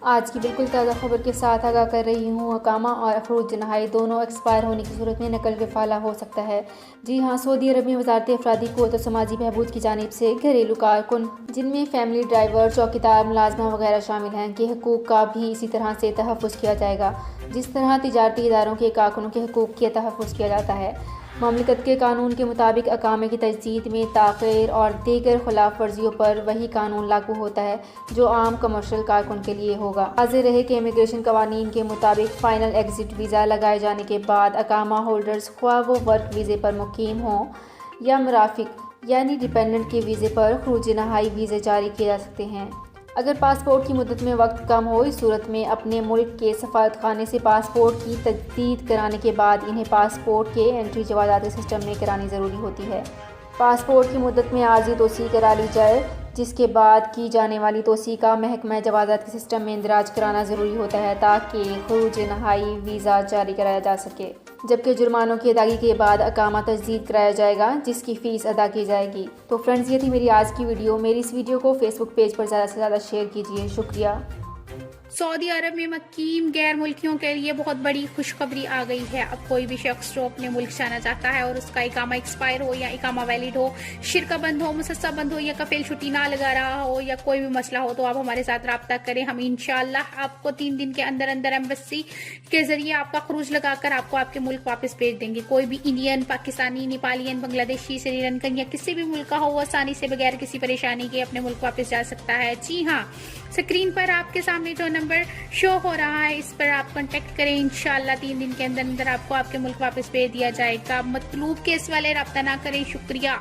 آج کی بالکل تازہ خبر کے ساتھ آگاہ کر رہی ہوں۔ اقامہ اور خروج نہائی دونوں ایکسپائر ہونے کی صورت میں نقل کفالہ ہو سکتا ہے۔ جی ہاں، سعودی عرب میں وزارت افرادی قوت و سماجی بہبود کی جانب سے گھریلو کارکن، جن میں فیملی ڈرائیور، چوکیدار، ملازمہ وغیرہ شامل ہیں، کے حقوق کا بھی اسی طرح سے تحفظ کیا جائے گا جس طرح تجارتی اداروں کے کارکنوں کے حقوق کا تحفظ کیا جاتا ہے۔ مملکت کے قانون کے مطابق اقامے کی تجدید میں تاخیر اور دیگر خلاف ورزیوں پر وہی قانون لاگو ہوتا ہے جو عام کمرشل کارکن کے لیے ہوگا۔ واضح رہے کہ امیگریشن قوانین کے مطابق فائنل ایگزٹ ویزا لگائے جانے کے بعد اقامہ ہولڈرز خواہ وہ ورک ویزے پر مقیم ہوں یا مرافق یعنی ڈیپینڈنٹ کے ویزے پر خروج نہائی ویزے جاری کیے جا سکتے ہیں۔ اگر پاسپورٹ کی مدت میں وقت کم ہو، اس صورت میں اپنے ملک کے سفارت خانے سے پاسپورٹ کی تجدید کرانے کے بعد انہیں پاسپورٹ کے انٹری جوازات سسٹم میں کرانی ضروری ہوتی ہے۔ پاسپورٹ کی مدت میں عارضی توسیع کرا لی جائے، جس کے بعد کی جانے والی توسیع کا محکمہ جوازات کے سسٹم میں اندراج کرانا ضروری ہوتا ہے تاکہ خروج نہائی ویزا جاری کرایا جا سکے، جبکہ جرمانوں کی ادائیگی کے بعد اقامہ تجدید کرایا جائے گا جس کی فیس ادا کی جائے گی۔ تو فرینڈز، یہ تھی میری آج کی ویڈیو۔ میری اس ویڈیو کو فیس بک پیج پر زیادہ سے زیادہ شیئر کیجیے۔ شکریہ۔ سعودی عرب میں مقیم غیر ملکیوں کے لیے بہت بڑی خوشخبری آ گئی ہے۔ اب کوئی بھی شخص جو اپنے ملک جانا چاہتا ہے اور اس کا اقامہ ایکسپائر ہو یا اقامہ ویلڈ ہو، شرکہ بند ہو، مسسہ بند ہو یا کفیل چھٹی نہ لگا رہا ہو یا کوئی بھی مسئلہ ہو، تو آپ ہمارے ساتھ رابطہ کریں۔ ہم انشاءاللہ آپ کو 3 دن کے اندر ایمبیسی کے ذریعے آپ کا خروج لگا کر آپ کو آپ کے ملک واپس بھیج دیں گے۔ کوئی بھی انڈین، پاکستانی، نیپالین، بنگلہ دیشی، سری لنکن یا کسی بھی ملک کا ہو، وہ آسانی سے بغیر کسی پریشانی کے اپنے ملک واپس جا سکتا ہے۔ جی ہاں، اسکرین پر آپ کے سامنے جو نمبر شو ہو رہا ہے، اس پر آپ کانٹیکٹ کریں۔ انشاءاللہ 3 دن کے اندر آپ کو آپ کے ملک واپس بھیج دیا جائے گا۔ مطلوب کیس والے رابطہ نہ کریں۔ شکریہ۔